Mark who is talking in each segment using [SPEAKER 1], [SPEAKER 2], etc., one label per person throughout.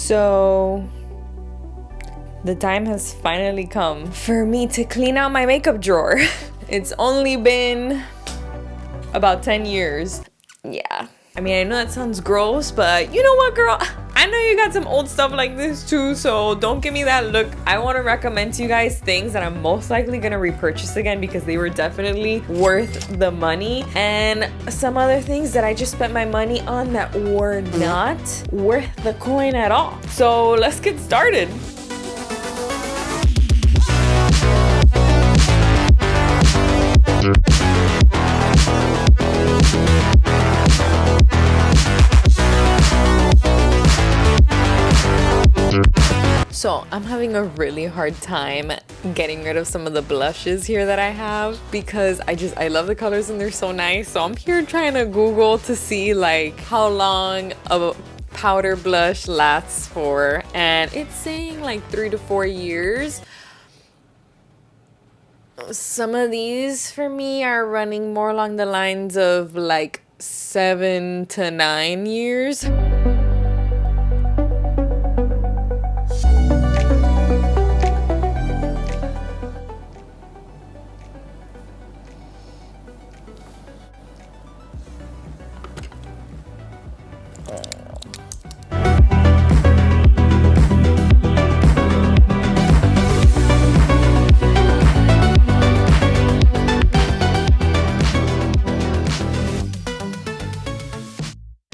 [SPEAKER 1] So the time has finally come for me to clean out my makeup drawer. It's only been about 10 years. Yeah. I mean, I know that sounds gross, but you know what, girl? I know you got some old stuff like this too, so don't give me that look. I want to recommend to you guys things that I'm most likely gonna repurchase again because they were definitely worth the money, and some other things that I just spent my money on that were not worth the coin at all. So let's get started. So I'm having a really hard time getting rid of some of the blushes here that I have because I love the colors and they're so nice. So I'm here trying to Google to see like how long a powder blush lasts for, and it's saying like 3 to 4 years. Some of these for me are running more along the lines of like 7 to 9 years.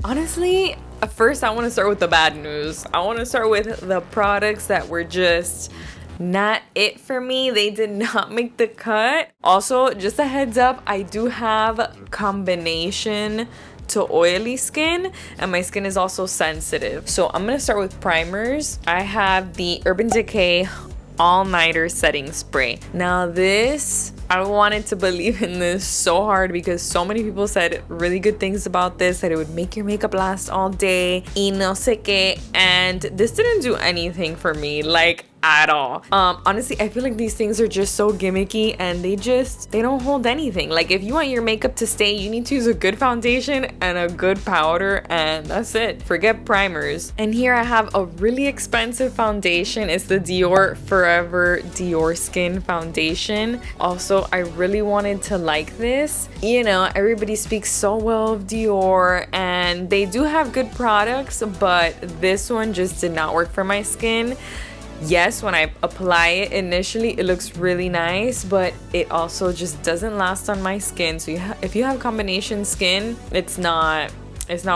[SPEAKER 1] Honestly, first I want to start with the bad news. I want to start with the products that were just not it for me. They did not make the cut. Also, just a heads up, I do have combination to oily skin, and my skin is also sensitive. So I'm gonna start with primers. I have the Urban Decay All-Nighter Setting Spray. Now this, I wanted to believe in this so hard because so many people said really good things about this, that it would make your makeup last all day, y no sé qué, and this didn't do anything for me, like at all. Honestly, I feel like these things are just so gimmicky and they don't hold anything. Like if you want your makeup to stay, you need to use a good foundation and a good powder, and that's it. Forget primers. And here I have a really expensive foundation. It's the Dior Forever Dior Skin Foundation. Also, I really wanted to like this. You know, everybody speaks so well of Dior and they do have good products, but this one just did not work for my skin. Yes, when I apply it initially, it looks really nice, but it also just doesn't last on my skin. So if you have combination skin, it's not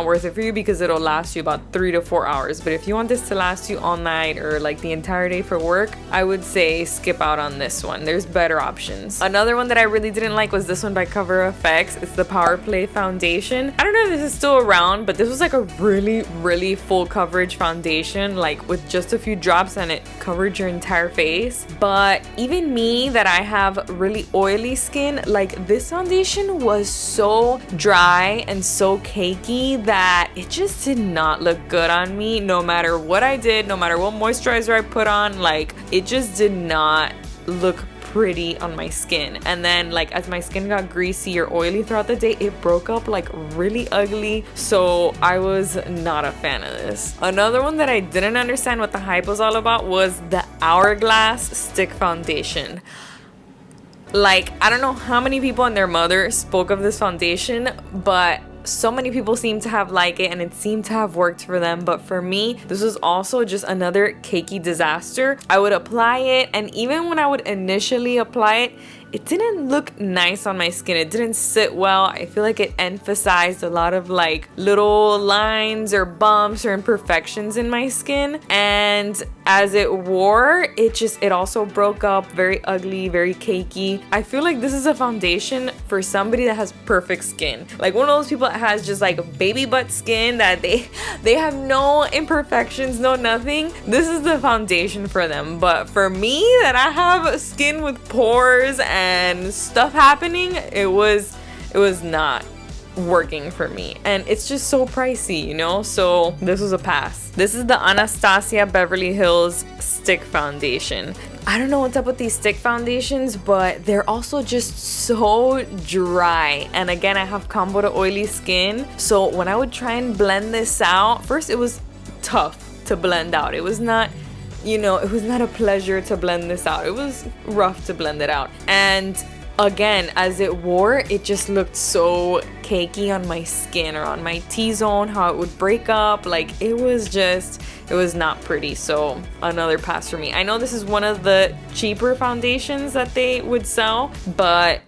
[SPEAKER 1] worth it for you because it'll last you about 3 to 4 hours. But if you want this to last you all night or like the entire day for work, I would say skip out on this one. There's better options. Another one that I really didn't like was this one by Cover FX. It's the Power Play Foundation. I don't know if this is still around, but this was like a really full coverage foundation, like with just a few drops, and it covered your entire face. But even me, that I have really oily skin, like this foundation was so dry and so cakey that it just did not look good on me. No matter what I did, no matter what moisturizer I put on, like it just did not look pretty on my skin. And then like as my skin got greasy or oily throughout the day, it broke up like really ugly. So I was not a fan of this. Another one that I didn't understand what the hype was all about was the Hourglass Stick Foundation. Like, I don't know how many people and their mother spoke of this foundation, but so many people seem to have liked it and it seemed to have worked for them. But for me, this was also just another cakey disaster. I would apply it, and even when I would initially apply it, it didn't look nice on my skin. It didn't sit well. I feel like it emphasized a lot of like little lines or bumps or imperfections in my skin. And as it wore, it also broke up, very ugly, very cakey. I feel like this is a foundation for somebody that has perfect skin. Like one of those people that has just like baby butt skin, that they have no imperfections, no nothing. This is the foundation for them. But for me, that I have skin with pores and stuff happening, it was not working for me, and it's just so pricey, you know. So this was a pass. This is the Anastasia Beverly Hills Stick Foundation. I don't know what's up with these stick foundations, but they're also just so dry. And again, I have combo to oily skin, so when I would try and blend this out, first it was tough to blend out. It was not, you know, it was not a pleasure to blend this out. It was rough to blend it out. And again, as it wore, it just looked so cakey on my skin or on my T-zone, how it would break up. Like, it was not pretty. So another pass for me. I know this is one of the cheaper foundations that they would sell, but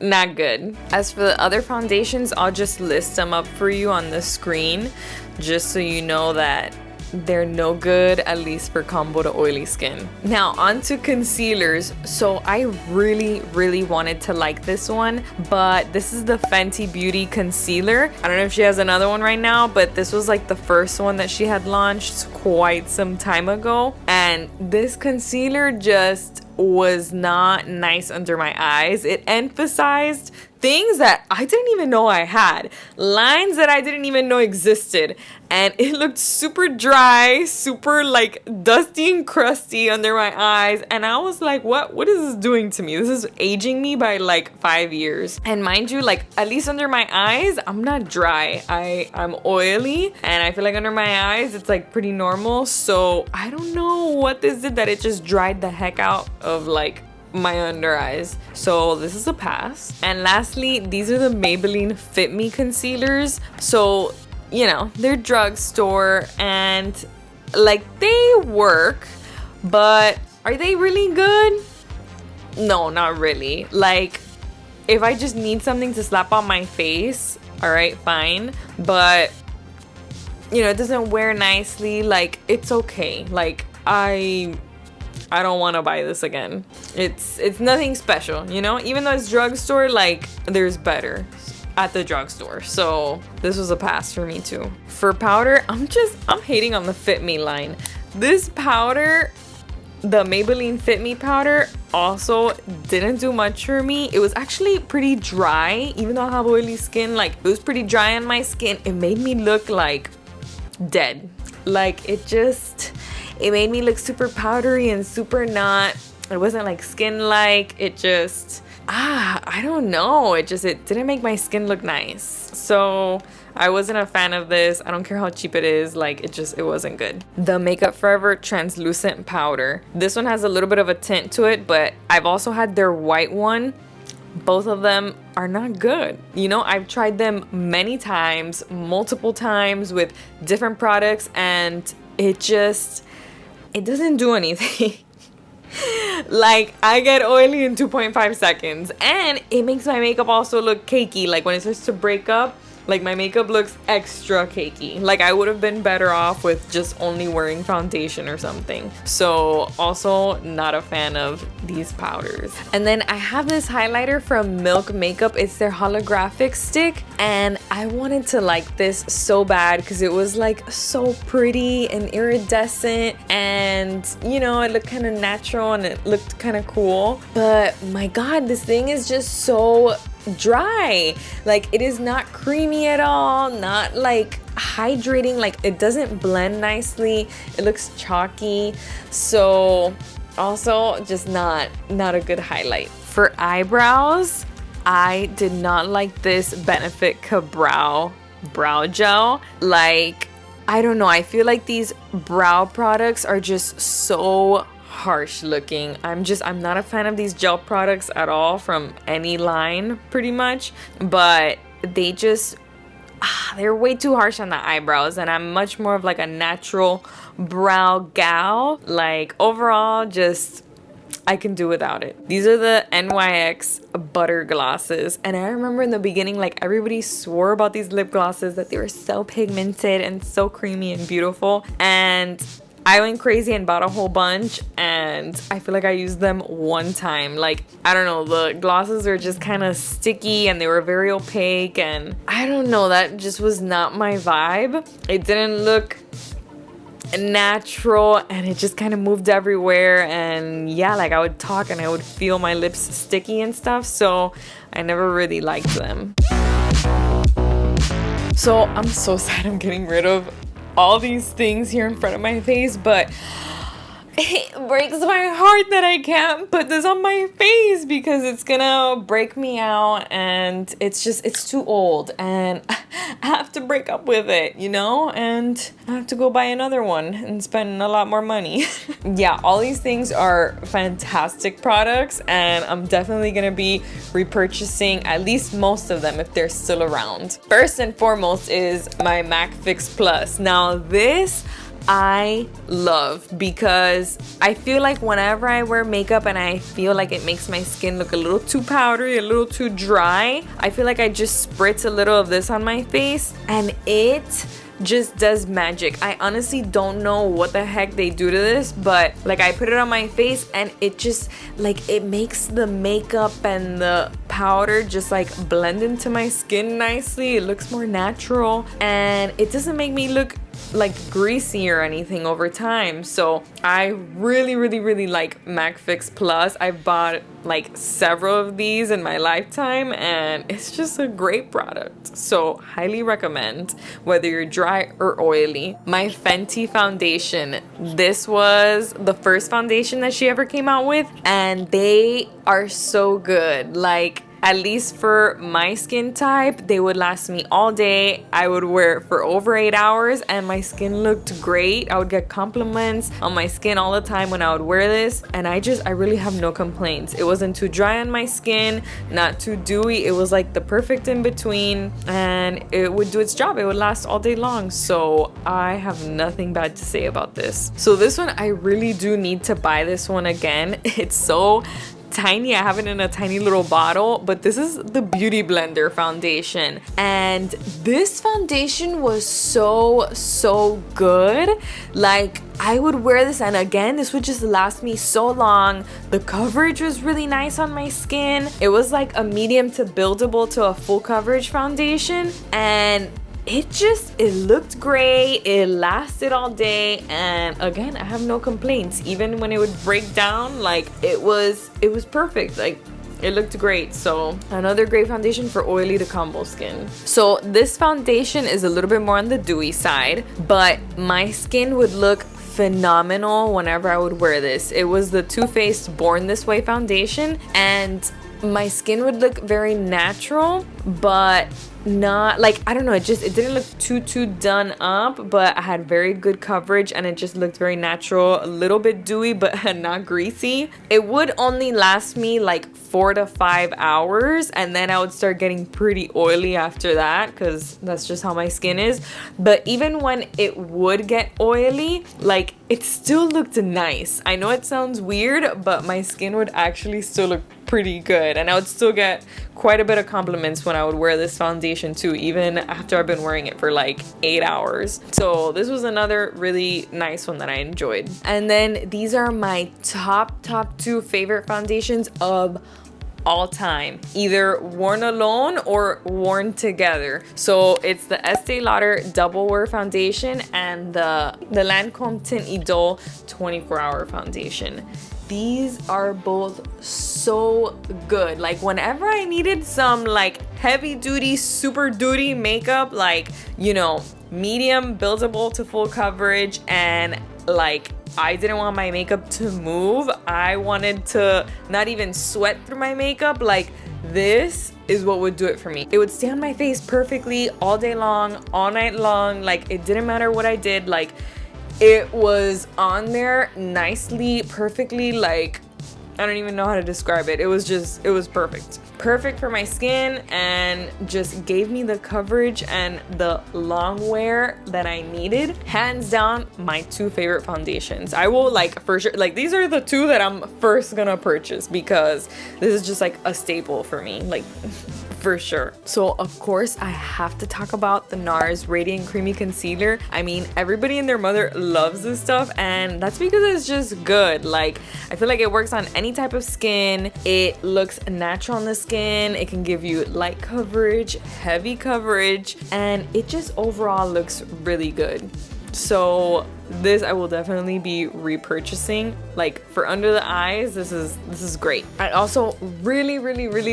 [SPEAKER 1] not good. As for the other foundations, I'll just list them up for you on the screen, just so you know that they're no good, at least for combo to oily skin. Now on to concealers. So I really wanted to like this one, but this is the Fenty Beauty concealer. I don't know if she has another one right now, but this was like the first one that she had launched quite some time ago, and this concealer just was not nice under my eyes. It emphasized things that I didn't even know I had, lines that I didn't even know existed, and it looked super dry, super like dusty and crusty under my eyes, and I was like, what is this doing to me? This is aging me by like 5 years. And mind you, like, at least under my eyes, I'm not dry. I'm oily, and I feel like under my eyes it's like pretty normal. So I don't know what this did, that it just dried the heck out of like my under eyes. So this is a pass. And lastly, these are the Maybelline Fit Me concealers. So, you know, they're drugstore, and like, they work, but are they really good? No, not really. Like, if I just need something to slap on my face, all right, fine, but you know, it doesn't wear nicely. Like, it's okay. Like, I don't want to buy this again. It's nothing special, you know? Even though it's drugstore, like, there's better at the drugstore. So this was a pass for me too. For powder, I'm hating on the Fit Me line. This powder, the Maybelline Fit Me powder, also didn't do much for me. It was actually pretty dry. Even though I have oily skin, like, it was pretty dry on my skin. It made me look like dead. Like, it made me look super powdery and super not, it wasn't like skin-like. It just, I don't know. It didn't make my skin look nice. So I wasn't a fan of this. I don't care how cheap it is. Like, it wasn't good. The Makeup Forever translucent powder. This one has a little bit of a tint to it, but I've also had their white one. Both of them are not good. You know, I've tried them many times, multiple times with different products, and it doesn't do anything. Like, I get oily in 2.5 seconds, and it makes my makeup also look cakey. Like, when it starts to break up, like, my makeup looks extra cakey. Like, I would have been better off with just only wearing foundation or something. So also not a fan of these powders. And then I have this highlighter from Milk Makeup. It's their holographic stick, and I wanted to like this so bad because it was like so pretty and iridescent, and you know, it looked kind of natural and it looked kind of cool. But my god, this thing is just so dry. Like, it is not creamy at all, not like hydrating. Like, it doesn't blend nicely. It looks chalky. So also just not a good highlight. For eyebrows, I did not like this Benefit Ka-Brow brow gel. Like, I don't know, I feel like these brow products are just so harsh looking. I'm not a fan of these gel products at all, from any line pretty much, but they just they're way too harsh on the eyebrows, and I'm much more of like a natural brow gal. Like, overall, just I can do without it. These are the NYX butter glosses, and I remember in the beginning, like, everybody swore about these lip glosses, that they were so pigmented and so creamy and beautiful, and I went crazy and bought a whole bunch, and I feel like I used them one time. Like, I don't know, the glosses were just kind of sticky and they were very opaque, and I don't know, that just was not my vibe. It didn't look natural, and it just kind of moved everywhere, and yeah, like, I would talk and I would feel my lips sticky and stuff, so I never really liked them. So I'm so sad I'm getting rid of all these things here in front of my face, but it breaks my heart that I can't put this on my face because it's gonna break me out, and it's too old, and I have to break up with it, you know, and I have to go buy another one and spend a lot more money. Yeah, all these things are fantastic products, and I'm definitely gonna be repurchasing at least most of them if they're still around. First and foremost is my MAC Fix Plus. Now this I love because I feel like whenever I wear makeup and I feel like it makes my skin look a little too powdery, a little too dry, I feel like I just spritz a little of this on my face and it just does magic. I honestly don't know what the heck they do to this, but like I put it on my face and it just like it makes the makeup and the powder just like blend into my skin nicely. It looks more natural and it doesn't make me look like greasy or anything over time. So I really like MAC Fix Plus. I bought like several of these in my lifetime and it's just a great product. So highly recommend whether you're dry or oily. My Fenty foundation. This was the first foundation that she ever came out with and they are so good. Like at least for my skin type, they would last me all day. I would wear it for over 8 hours and my skin looked great. I would get compliments on my skin all the time when I would wear this. And I really have no complaints. It wasn't too dry on my skin, not too dewy. It was like the perfect in between and it would do its job. It would last all day long. So I have nothing bad to say about this. So this one, I really do need to buy this one again. It's so tiny. I have it in a tiny little bottle, but this is the Beauty Blender foundation and this foundation was so good. Like I would wear this and again this would just last me so long. The coverage was really nice on my skin. It was like a medium to buildable to a full coverage foundation and it looked great. It lasted all day and again I have no complaints. Even when it would break down, like it was perfect. Like it looked great. So another great foundation for oily to combo skin. So this foundation is a little bit more on the dewy side, but my skin would look phenomenal whenever I would wear this. It was the Too Faced Born This Way foundation and my skin would look very natural, but not like, I don't know, it didn't look too done up, but I had very good coverage and it just looked very natural, a little bit dewy but not greasy. It would only last me like 4 to 5 hours and then I would start getting pretty oily after that because that's just how my skin is. But even when it would get oily, like it still looked nice. I know it sounds weird, but my skin would actually still look pretty good and I would still get quite a bit of compliments when I would wear this foundation too, even after I've been wearing it for like 8 hours. So this was another really nice one that I enjoyed. And then these are my top 2 favorite foundations of all time, either worn alone or worn together. So it's the Estee Lauder Double Wear Foundation and the Lancome Tint Idole 24-hour foundation. These are both so good. Like whenever I needed some like heavy duty, super duty makeup, like, you know, medium buildable to full coverage and like I didn't want my makeup to move. I wanted to not even sweat through my makeup. Like this is what would do it for me. It would stay on my face perfectly all day long, all night long. Like it didn't matter what I did. Like it was on there nicely, perfectly. Like I don't even know how to describe it. It was perfect. Perfect for my skin and just gave me the coverage and the long wear that I needed. Hands down, my 2 favorite foundations. I will like for sure, like these are the 2 that I'm first gonna purchase because this is just like a staple for me, like for sure. So of course I have to talk about the NARS Radiant Creamy Concealer. I mean, everybody and their mother loves this stuff and that's because it's just good. Like I feel like it works on any type of skin. It looks natural on the skin. It can give you light coverage, heavy coverage, and it just overall looks really good. So this I will definitely be repurchasing. Like for under the eyes, this is great. I also really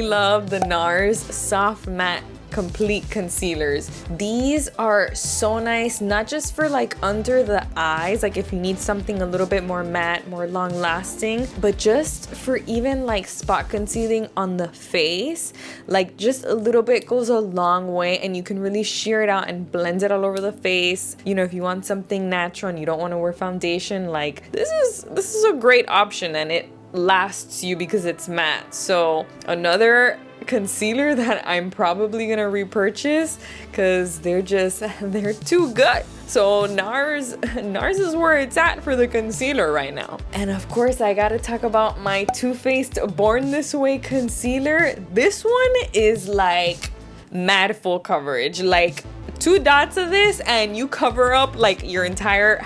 [SPEAKER 1] love the NARS Soft Matte complete concealers. These are so nice, not just for like under the eyes, like if you need something a little bit more matte, more long lasting, but just for even like spot concealing on the face. Like just a little bit goes a long way, and you can really sheer it out and blend it all over the face. You know, if you want something natural and you don't want to wear foundation, like this is a great option, and it lasts you because it's matte. So another concealer that I'm probably gonna repurchase because they're too good. So NARS is where it's at for the concealer right now. And of course I gotta talk about my Too Faced Born This Way concealer. This one is like mad full coverage, like 2 dots of this and you cover up like your entire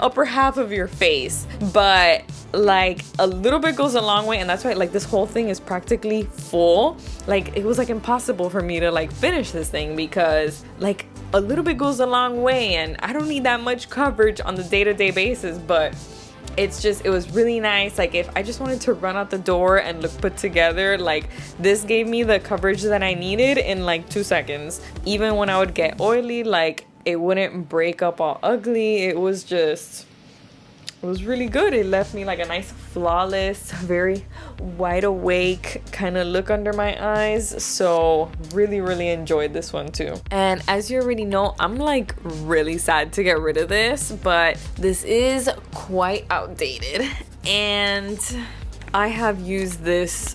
[SPEAKER 1] upper half of your face. But like a little bit goes a long way, and that's why like this whole thing is practically full. Like it was like impossible for me to like finish this thing because like a little bit goes a long way, and I don't need that much coverage on the day-to-day basis. But it was really nice. Like if I just wanted to run out the door and look put together, like this gave me the coverage that I needed in like 2 seconds. Even when I would get oily, like it wouldn't break up all ugly. It was really good. It left me like a nice flawless, very wide awake kind of look under my eyes. So really enjoyed this one too. And as you already know, I'm like really sad to get rid of this, but this is quite outdated and I have used this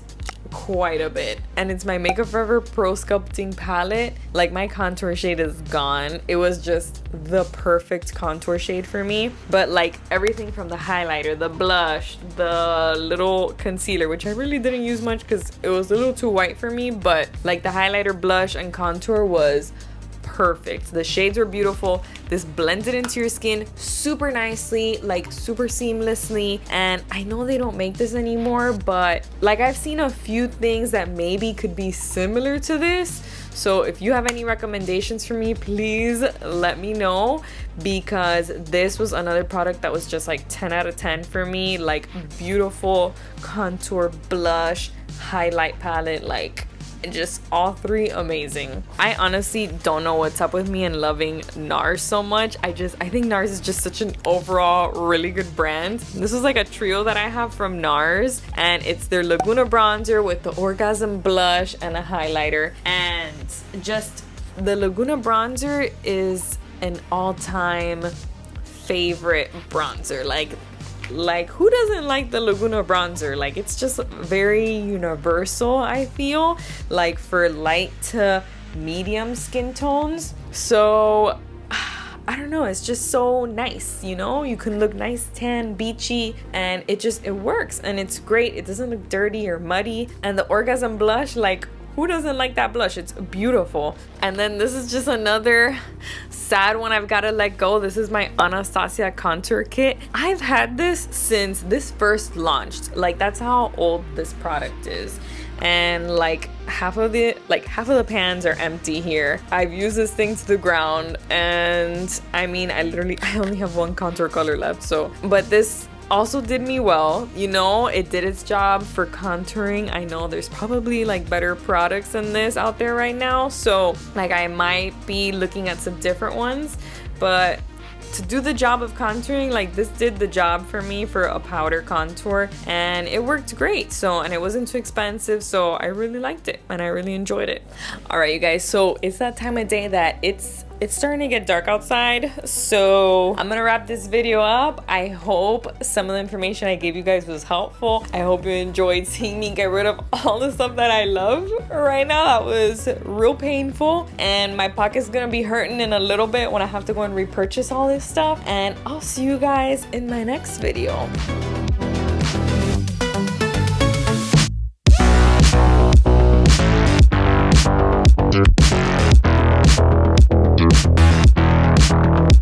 [SPEAKER 1] quite a bit, and it's my Makeup Forever Pro Sculpting palette. Like my contour shade is gone. It was just the perfect contour shade for me, but like everything from the highlighter, the blush, the little concealer, which I really didn't use much because it was a little too white for me, but like the highlighter, blush, and contour was perfect. The shades were beautiful. This blended into your skin super nicely, like super seamlessly. And I know they don't make this anymore, but like I've seen a few things that maybe could be similar to this. So if you have any recommendations for me, please let me know, because this was another product that was just like 10 out of 10 for me. Like beautiful contour, blush, highlight palette, like just all three amazing. I honestly don't know what's up with me and loving NARS so much. I think NARS is just such an overall really good brand. This is like a trio that I have from NARS, and it's their Laguna bronzer with the Orgasm blush and a highlighter. And just the Laguna bronzer is an all-time favorite bronzer. Like who doesn't like the Laguna bronzer? Like it's just very universal, I feel, like for light to medium skin tones. So I don't know, it's just so nice, you know? You can look nice, tan, beachy, and it works, and it's great. It doesn't look dirty or muddy. And the Orgasm blush, like who doesn't like that blush? It's beautiful. And then this is just another sad one I've got to let go. This is my Anastasia contour kit. I've had this since this first launched. Like that's how old this product is. And like half of the pans are empty here. I've used this thing to the ground, and I mean I only have one contour color left. So but this also did me well, you know, it did its job for contouring. I know there's probably like better products than this out there right now, so like I might be looking at some different ones, but to do the job of contouring, like this did the job for me for a powder contour, and it worked great. So, and it wasn't too expensive, so I really liked it and I really enjoyed it. All right, you guys, so it's that time of day that it's starting to get dark outside, so I'm gonna wrap this video up. I hope some of the information I gave you guys was helpful. I hope you enjoyed seeing me get rid of all the stuff that I love right now. That was real painful, and my pocket's gonna be hurting in a little bit when I have to go and repurchase all this stuff. And I'll see you guys in my next video.